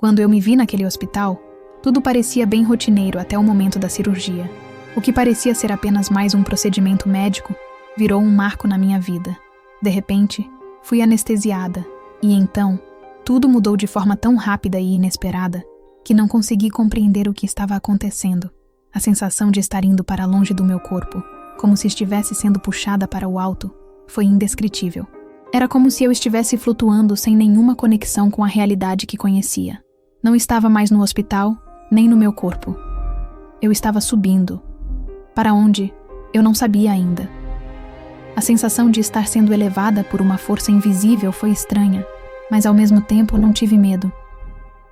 Quando eu me vi naquele hospital, tudo parecia bem rotineiro até o momento da cirurgia. O que parecia ser apenas mais um procedimento médico virou um marco na minha vida. De repente, fui anestesiada e então, tudo mudou de forma tão rápida e inesperada que não consegui compreender o que estava acontecendo. A sensação de estar indo para longe do meu corpo, como se estivesse sendo puxada para o alto, foi indescritível. Era como se eu estivesse flutuando sem nenhuma conexão com a realidade que conhecia. Não estava mais no hospital, nem no meu corpo. Eu estava subindo. Para onde? Eu não sabia ainda. A sensação de estar sendo elevada por uma força invisível foi estranha, mas ao mesmo tempo não tive medo.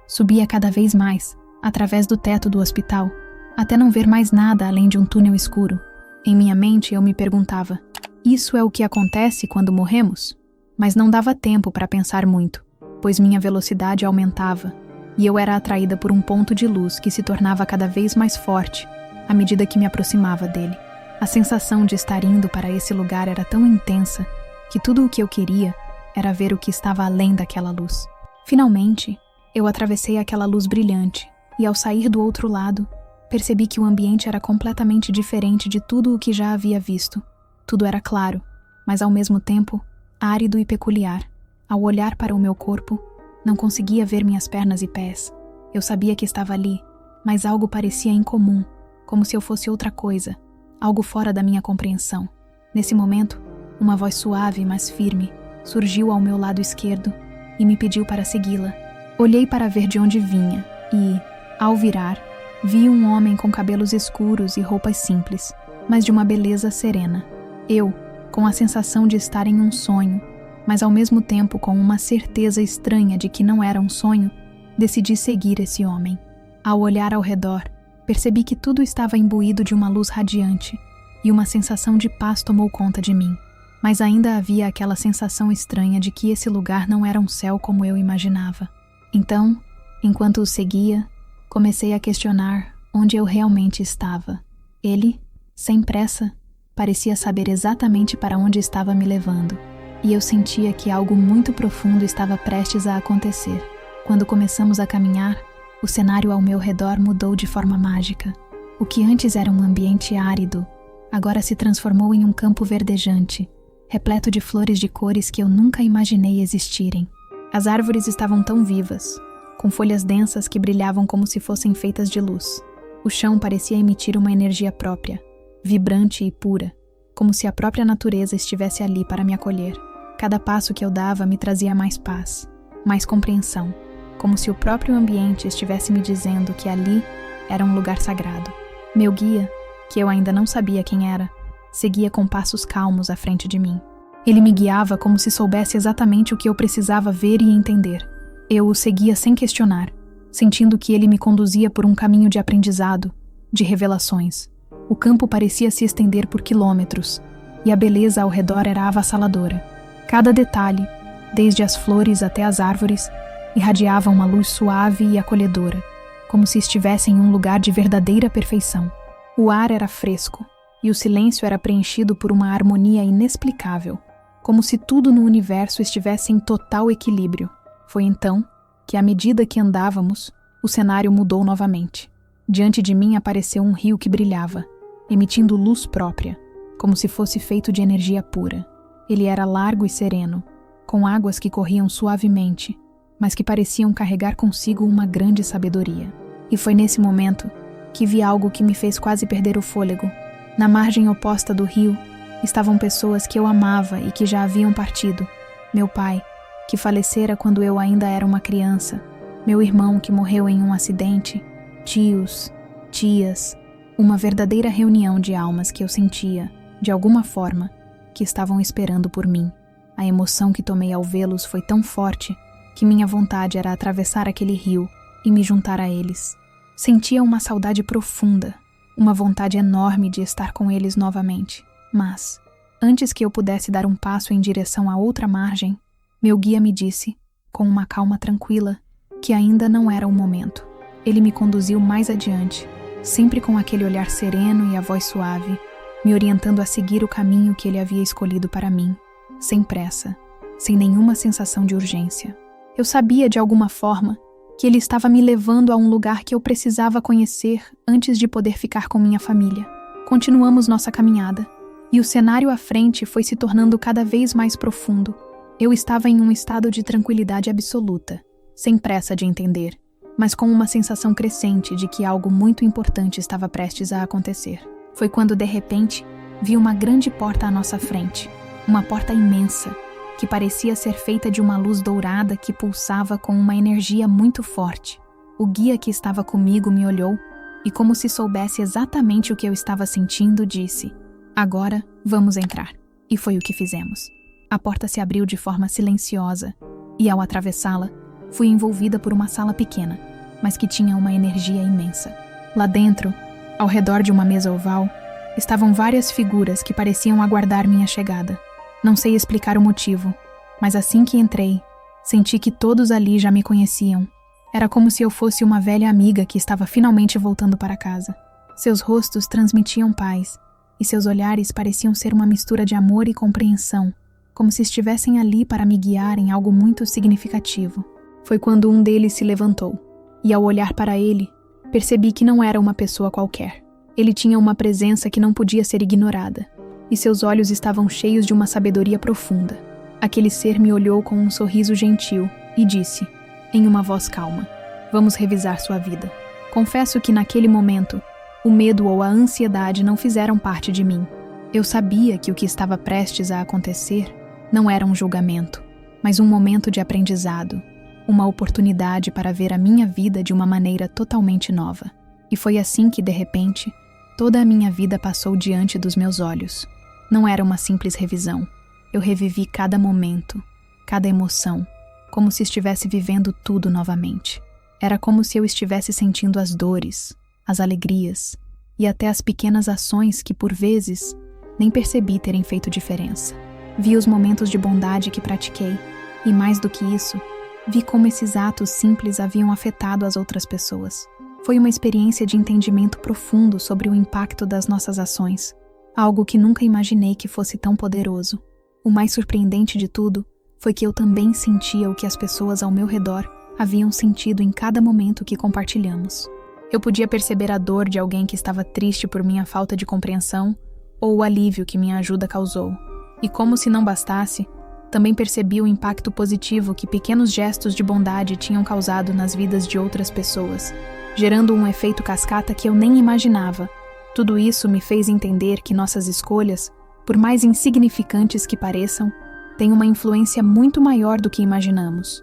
Subia cada vez mais, através do teto do hospital, até não ver mais nada além de um túnel escuro. Em minha mente eu me perguntava, isso é o que acontece quando morremos? Mas não dava tempo para pensar muito, pois minha velocidade aumentava, e eu era atraída por um ponto de luz que se tornava cada vez mais forte à medida que me aproximava dele. A sensação de estar indo para esse lugar era tão intensa que tudo o que eu queria era ver o que estava além daquela luz. Finalmente, eu atravessei aquela luz brilhante e, ao sair do outro lado, percebi que o ambiente era completamente diferente de tudo o que já havia visto. Tudo era claro, mas ao mesmo tempo árido e peculiar. Ao olhar para o meu corpo, não conseguia ver minhas pernas e pés. Eu sabia que estava ali, mas algo parecia incomum, como se eu fosse outra coisa, algo fora da minha compreensão. Nesse momento, uma voz suave, mas firme, surgiu ao meu lado esquerdo e me pediu para segui-la. Olhei para ver de onde vinha e, ao virar, vi um homem com cabelos escuros e roupas simples, mas de uma beleza serena. Eu, com a sensação de estar em um sonho, mas ao mesmo tempo com uma certeza estranha de que não era um sonho, decidi seguir esse homem. Ao olhar ao redor, percebi que tudo estava imbuído de uma luz radiante e uma sensação de paz tomou conta de mim. Mas ainda havia aquela sensação estranha de que esse lugar não era um céu como eu imaginava. Então, enquanto o seguia, comecei a questionar onde eu realmente estava. Ele, sem pressa, parecia saber exatamente para onde estava me levando. E eu sentia que algo muito profundo estava prestes a acontecer. Quando começamos a caminhar, o cenário ao meu redor mudou de forma mágica. O que antes era um ambiente árido, agora se transformou em um campo verdejante, repleto de flores de cores que eu nunca imaginei existirem. As árvores estavam tão vivas, com folhas densas que brilhavam como se fossem feitas de luz. O chão parecia emitir uma energia própria, vibrante e pura, como se a própria natureza estivesse ali para me acolher. Cada passo que eu dava me trazia mais paz, mais compreensão, como se o próprio ambiente estivesse me dizendo que ali era um lugar sagrado. Meu guia, que eu ainda não sabia quem era, seguia com passos calmos à frente de mim. Ele me guiava como se soubesse exatamente o que eu precisava ver e entender. Eu o seguia sem questionar, sentindo que ele me conduzia por um caminho de aprendizado, de revelações. O campo parecia se estender por quilômetros, e a beleza ao redor era avassaladora. Cada detalhe, desde as flores até as árvores, irradiava uma luz suave e acolhedora, como se estivesse em um lugar de verdadeira perfeição. O ar era fresco, e o silêncio era preenchido por uma harmonia inexplicável, como se tudo no universo estivesse em total equilíbrio. Foi então que, à medida que andávamos, o cenário mudou novamente. Diante de mim apareceu um rio que brilhava, emitindo luz própria, como se fosse feito de energia pura. Ele era largo e sereno, com águas que corriam suavemente, mas que pareciam carregar consigo uma grande sabedoria. E foi nesse momento que vi algo que me fez quase perder o fôlego. Na margem oposta do rio, estavam pessoas que eu amava e que já haviam partido. Meu pai, que falecera quando eu ainda era uma criança. Meu irmão, que morreu em um acidente. Tios, tias. Uma verdadeira reunião de almas que eu sentia, de alguma forma, que estavam esperando por mim. A emoção que tomei ao vê-los foi tão forte que minha vontade era atravessar aquele rio e me juntar a eles. Sentia uma saudade profunda, uma vontade enorme de estar com eles novamente. Mas, antes que eu pudesse dar um passo em direção à outra margem, meu guia me disse, com uma calma tranquila, que ainda não era o momento. Ele me conduziu mais adiante, sempre com aquele olhar sereno e a voz suave, me orientando a seguir o caminho que ele havia escolhido para mim, sem pressa, sem nenhuma sensação de urgência. Eu sabia, de alguma forma, que ele estava me levando a um lugar que eu precisava conhecer antes de poder ficar com minha família. Continuamos nossa caminhada, e o cenário à frente foi se tornando cada vez mais profundo. Eu estava em um estado de tranquilidade absoluta, sem pressa de entender, mas com uma sensação crescente de que algo muito importante estava prestes a acontecer. Foi quando, de repente, vi uma grande porta à nossa frente, uma porta imensa, que parecia ser feita de uma luz dourada que pulsava com uma energia muito forte. O guia que estava comigo me olhou e, como se soubesse exatamente o que eu estava sentindo, disse: "Agora vamos entrar." E foi o que fizemos. A porta se abriu de forma silenciosa e, ao atravessá-la, fui envolvida por uma sala pequena, mas que tinha uma energia imensa. Lá dentro, ao redor de uma mesa oval, estavam várias figuras que pareciam aguardar minha chegada. Não sei explicar o motivo, mas assim que entrei, senti que todos ali já me conheciam. Era como se eu fosse uma velha amiga que estava finalmente voltando para casa. Seus rostos transmitiam paz, e seus olhares pareciam ser uma mistura de amor e compreensão, como se estivessem ali para me guiar em algo muito significativo. Foi quando um deles se levantou, e ao olhar para ele, percebi que não era uma pessoa qualquer. Ele tinha uma presença que não podia ser ignorada, e seus olhos estavam cheios de uma sabedoria profunda. Aquele ser me olhou com um sorriso gentil e disse, em uma voz calma: "Vamos revisar sua vida." Confesso que naquele momento, o medo ou a ansiedade não fizeram parte de mim. Eu sabia que o que estava prestes a acontecer não era um julgamento, mas um momento de aprendizado, uma oportunidade para ver a minha vida de uma maneira totalmente nova. E foi assim que, de repente, toda a minha vida passou diante dos meus olhos. Não era uma simples revisão. Eu revivi cada momento, cada emoção, como se estivesse vivendo tudo novamente. Era como se eu estivesse sentindo as dores, as alegrias e até as pequenas ações que, por vezes, nem percebi terem feito diferença. Vi os momentos de bondade que pratiquei e, mais do que isso, vi como esses atos simples haviam afetado as outras pessoas. Foi uma experiência de entendimento profundo sobre o impacto das nossas ações, algo que nunca imaginei que fosse tão poderoso. O mais surpreendente de tudo foi que eu também sentia o que as pessoas ao meu redor haviam sentido em cada momento que compartilhamos. Eu podia perceber a dor de alguém que estava triste por minha falta de compreensão ou o alívio que minha ajuda causou. E como se não bastasse, também percebi o impacto positivo que pequenos gestos de bondade tinham causado nas vidas de outras pessoas, gerando um efeito cascata que eu nem imaginava. Tudo isso me fez entender que nossas escolhas, por mais insignificantes que pareçam, têm uma influência muito maior do que imaginamos.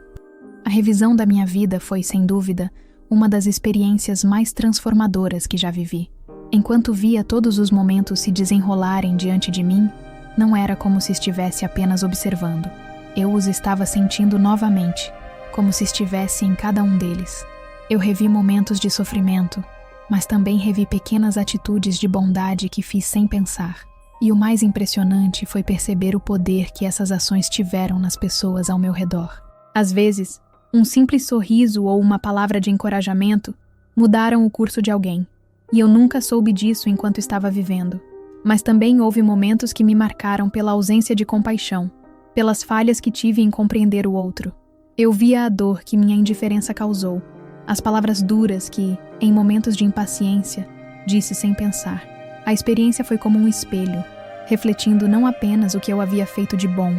A revisão da minha vida foi, sem dúvida, uma das experiências mais transformadoras que já vivi. Enquanto via todos os momentos se desenrolarem diante de mim, não era como se estivesse apenas observando. Eu os estava sentindo novamente, como se estivesse em cada um deles. Eu revi momentos de sofrimento, mas também revi pequenas atitudes de bondade que fiz sem pensar. E o mais impressionante foi perceber o poder que essas ações tiveram nas pessoas ao meu redor. Às vezes, um simples sorriso ou uma palavra de encorajamento mudaram o curso de alguém, e eu nunca soube disso enquanto estava vivendo. Mas também houve momentos que me marcaram pela ausência de compaixão, pelas falhas que tive em compreender o outro. Eu via a dor que minha indiferença causou, as palavras duras que, em momentos de impaciência, disse sem pensar. A experiência foi como um espelho, refletindo não apenas o que eu havia feito de bom,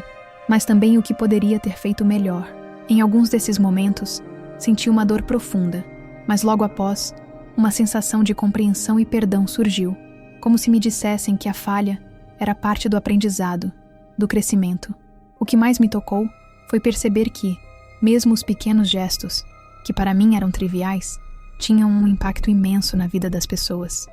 mas também o que poderia ter feito melhor. Em alguns desses momentos, senti uma dor profunda, mas logo após, uma sensação de compreensão e perdão surgiu, como se me dissessem que a falha era parte do aprendizado, do crescimento. O que mais me tocou foi perceber que, mesmo os pequenos gestos, que para mim eram triviais, tinham um impacto imenso na vida das pessoas.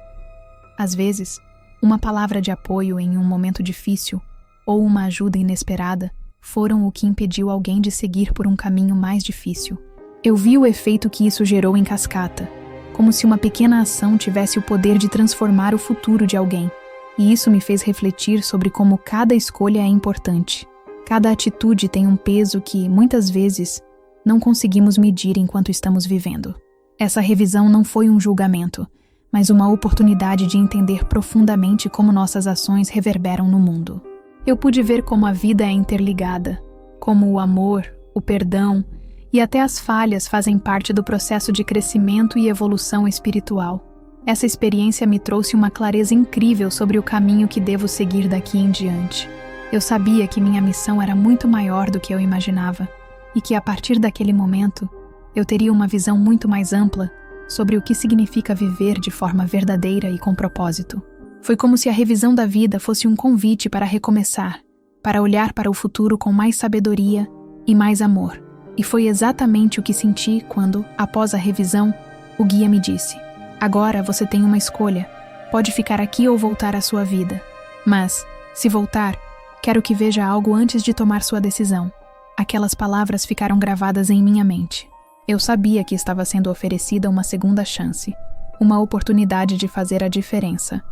Às vezes, uma palavra de apoio em um momento difícil ou uma ajuda inesperada foram o que impediu alguém de seguir por um caminho mais difícil. Eu vi o efeito que isso gerou em cascata, como se uma pequena ação tivesse o poder de transformar o futuro de alguém, e isso me fez refletir sobre como cada escolha é importante. Cada atitude tem um peso que, muitas vezes, não conseguimos medir enquanto estamos vivendo. Essa revisão não foi um julgamento, mas uma oportunidade de entender profundamente como nossas ações reverberam no mundo. Eu pude ver como a vida é interligada, como o amor, o perdão E até as falhas fazem parte do processo de crescimento e evolução espiritual. Essa experiência me trouxe uma clareza incrível sobre o caminho que devo seguir daqui em diante. Eu sabia que minha missão era muito maior do que eu imaginava, e que a partir daquele momento, eu teria uma visão muito mais ampla sobre o que significa viver de forma verdadeira e com propósito. Foi como se a revisão da vida fosse um convite para recomeçar, para olhar para o futuro com mais sabedoria e mais amor. E foi exatamente o que senti quando, após a revisão, o guia me disse: agora você tem uma escolha. Pode ficar aqui ou voltar à sua vida. Mas, se voltar, quero que veja algo antes de tomar sua decisão. Aquelas palavras ficaram gravadas em minha mente. Eu sabia que estava sendo oferecida uma segunda chance, uma oportunidade de fazer a diferença,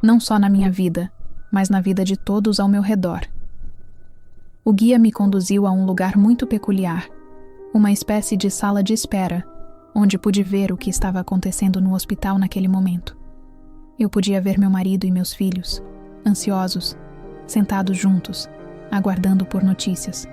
não só na minha vida, mas na vida de todos ao meu redor. O guia me conduziu a um lugar muito peculiar, uma espécie de sala de espera, onde pude ver o que estava acontecendo no hospital naquele momento. Eu podia ver meu marido e meus filhos, ansiosos, sentados juntos, aguardando por notícias.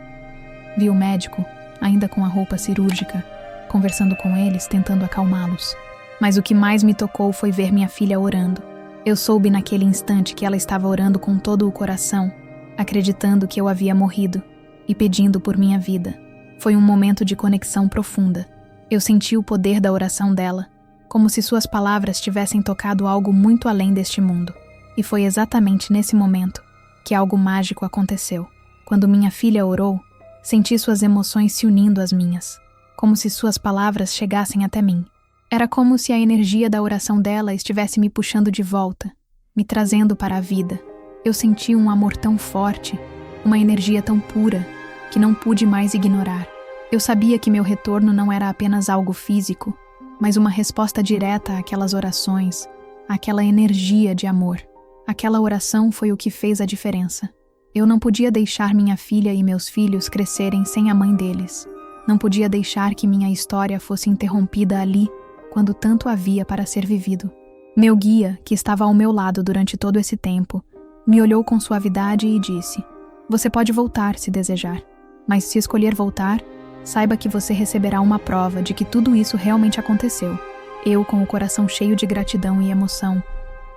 Vi o médico, ainda com a roupa cirúrgica, conversando com eles, tentando acalmá-los. Mas o que mais me tocou foi ver minha filha orando. Eu soube naquele instante que ela estava orando com todo o coração, acreditando que eu havia morrido e pedindo por minha vida. Foi um momento de conexão profunda. Eu senti o poder da oração dela, como se suas palavras tivessem tocado algo muito além deste mundo. E foi exatamente nesse momento que algo mágico aconteceu. Quando minha filha orou, senti suas emoções se unindo às minhas, como se suas palavras chegassem até mim. Era como se a energia da oração dela estivesse me puxando de volta, me trazendo para a vida. Eu senti um amor tão forte, uma energia tão pura, que não pude mais ignorar. Eu sabia que meu retorno não era apenas algo físico, mas uma resposta direta àquelas orações, àquela energia de amor. Aquela oração foi o que fez a diferença. Eu não podia deixar minha filha e meus filhos crescerem sem a mãe deles. Não podia deixar que minha história fosse interrompida ali, quando tanto havia para ser vivido. Meu guia, que estava ao meu lado durante todo esse tempo, me olhou com suavidade e disse: você pode voltar se desejar, mas se escolher voltar, saiba que você receberá uma prova de que tudo isso realmente aconteceu. Eu, com o coração cheio de gratidão e emoção,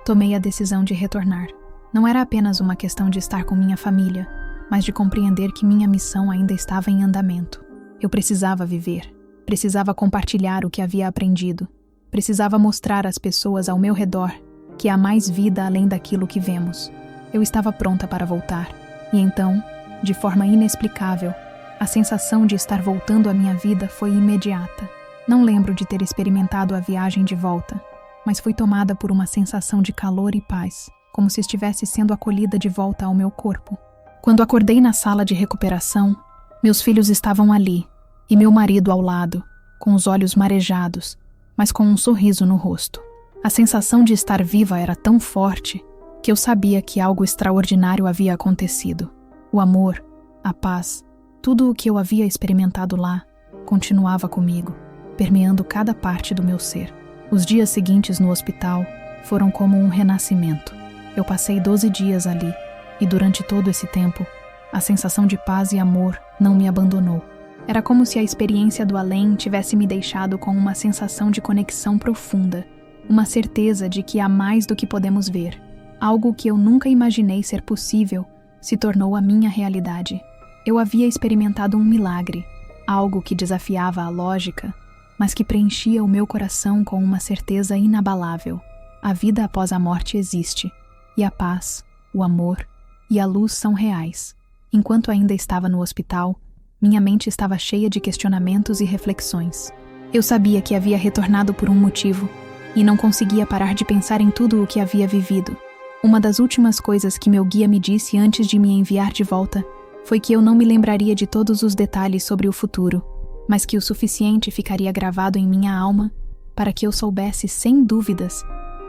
tomei a decisão de retornar. Não era apenas uma questão de estar com minha família, mas de compreender que minha missão ainda estava em andamento. Eu precisava viver, precisava compartilhar o que havia aprendido, precisava mostrar às pessoas ao meu redor que há mais vida além daquilo que vemos. Eu estava pronta para voltar, e então, de forma inexplicável, a sensação de estar voltando à minha vida foi imediata. Não lembro de ter experimentado a viagem de volta, mas fui tomada por uma sensação de calor e paz, como se estivesse sendo acolhida de volta ao meu corpo. Quando acordei na sala de recuperação, meus filhos estavam ali, e meu marido ao lado, com os olhos marejados, mas com um sorriso no rosto. A sensação de estar viva era tão forte que eu sabia que algo extraordinário havia acontecido. O amor, a paz, tudo o que eu havia experimentado lá, continuava comigo, permeando cada parte do meu ser. Os dias seguintes no hospital foram como um renascimento. Eu passei 12 dias ali, e durante todo esse tempo, a sensação de paz e amor não me abandonou. Era como se a experiência do além tivesse me deixado com uma sensação de conexão profunda, uma certeza de que há mais do que podemos ver. Algo que eu nunca imaginei ser possível se tornou a minha realidade. Eu havia experimentado um milagre, algo que desafiava a lógica, mas que preenchia o meu coração com uma certeza inabalável. A vida após a morte existe, e a paz, o amor e a luz são reais. Enquanto ainda estava no hospital, minha mente estava cheia de questionamentos e reflexões. Eu sabia que havia retornado por um motivo, e não conseguia parar de pensar em tudo o que havia vivido. Uma das últimas coisas que meu guia me disse antes de me enviar de volta foi que eu não me lembraria de todos os detalhes sobre o futuro, mas que o suficiente ficaria gravado em minha alma para que eu soubesse sem dúvidas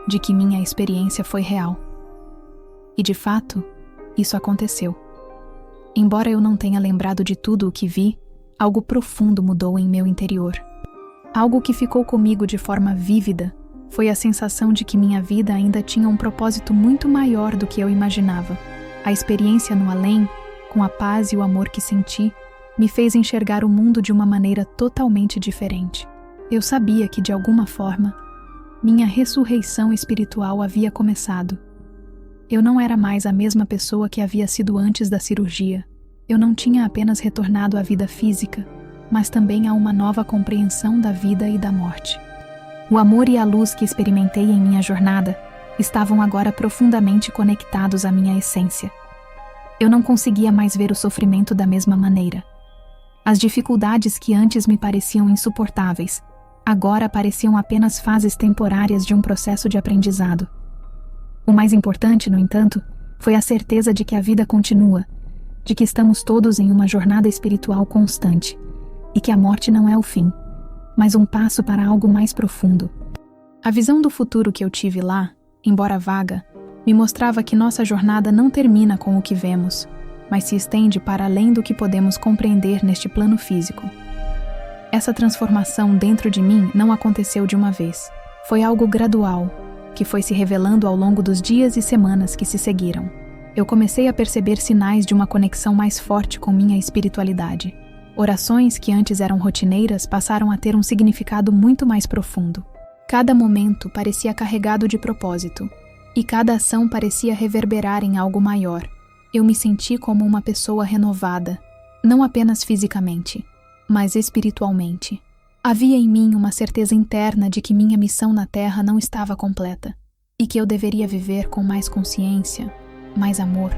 de que minha experiência foi real. E de fato, isso aconteceu. Embora eu não tenha lembrado de tudo o que vi, algo profundo mudou em meu interior. Algo que ficou comigo de forma vívida foi a sensação de que minha vida ainda tinha um propósito muito maior do que eu imaginava. A experiência no além, com a paz e o amor que senti, me fez enxergar o mundo de uma maneira totalmente diferente. Eu sabia que, de alguma forma, minha ressurreição espiritual havia começado. Eu não era mais a mesma pessoa que havia sido antes da cirurgia. Eu não tinha apenas retornado à vida física, mas também a uma nova compreensão da vida e da morte. O amor e a luz que experimentei em minha jornada estavam agora profundamente conectados à minha essência. Eu não conseguia mais ver o sofrimento da mesma maneira. As dificuldades que antes me pareciam insuportáveis, agora pareciam apenas fases temporárias de um processo de aprendizado. O mais importante, no entanto, foi a certeza de que a vida continua, de que estamos todos em uma jornada espiritual constante, e que a morte não é o fim, mas um passo para algo mais profundo. A visão do futuro que eu tive lá, embora vaga, me mostrava que nossa jornada não termina com o que vemos, mas se estende para além do que podemos compreender neste plano físico. Essa transformação dentro de mim não aconteceu de uma vez. Foi algo gradual, que foi se revelando ao longo dos dias e semanas que se seguiram. Eu comecei a perceber sinais de uma conexão mais forte com minha espiritualidade. Orações que antes eram rotineiras passaram a ter um significado muito mais profundo. Cada momento parecia carregado de propósito, e cada ação parecia reverberar em algo maior. Eu me senti como uma pessoa renovada, não apenas fisicamente, mas espiritualmente. Havia em mim uma certeza interna de que minha missão na Terra não estava completa, e que eu deveria viver com mais consciência, mais amor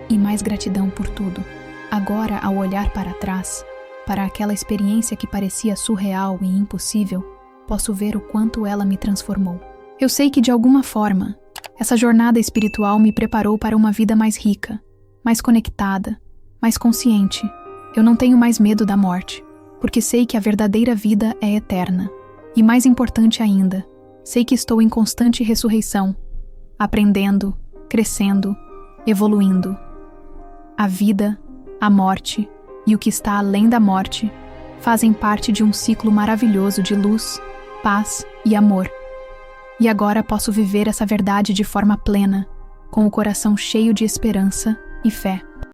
e mais gratidão por tudo. Agora, ao olhar para trás, para aquela experiência que parecia surreal e impossível, posso ver o quanto ela me transformou. Eu sei que, de alguma forma, essa jornada espiritual me preparou para uma vida mais rica, mais conectada, mais consciente. Eu não tenho mais medo da morte, porque sei que a verdadeira vida é eterna. E mais importante ainda, sei que estou em constante ressurreição, aprendendo, crescendo, evoluindo. A vida, a morte e o que está além da morte fazem parte de um ciclo maravilhoso de luz, paz e amor. E agora posso viver essa verdade de forma plena, com o coração cheio de esperança e fé.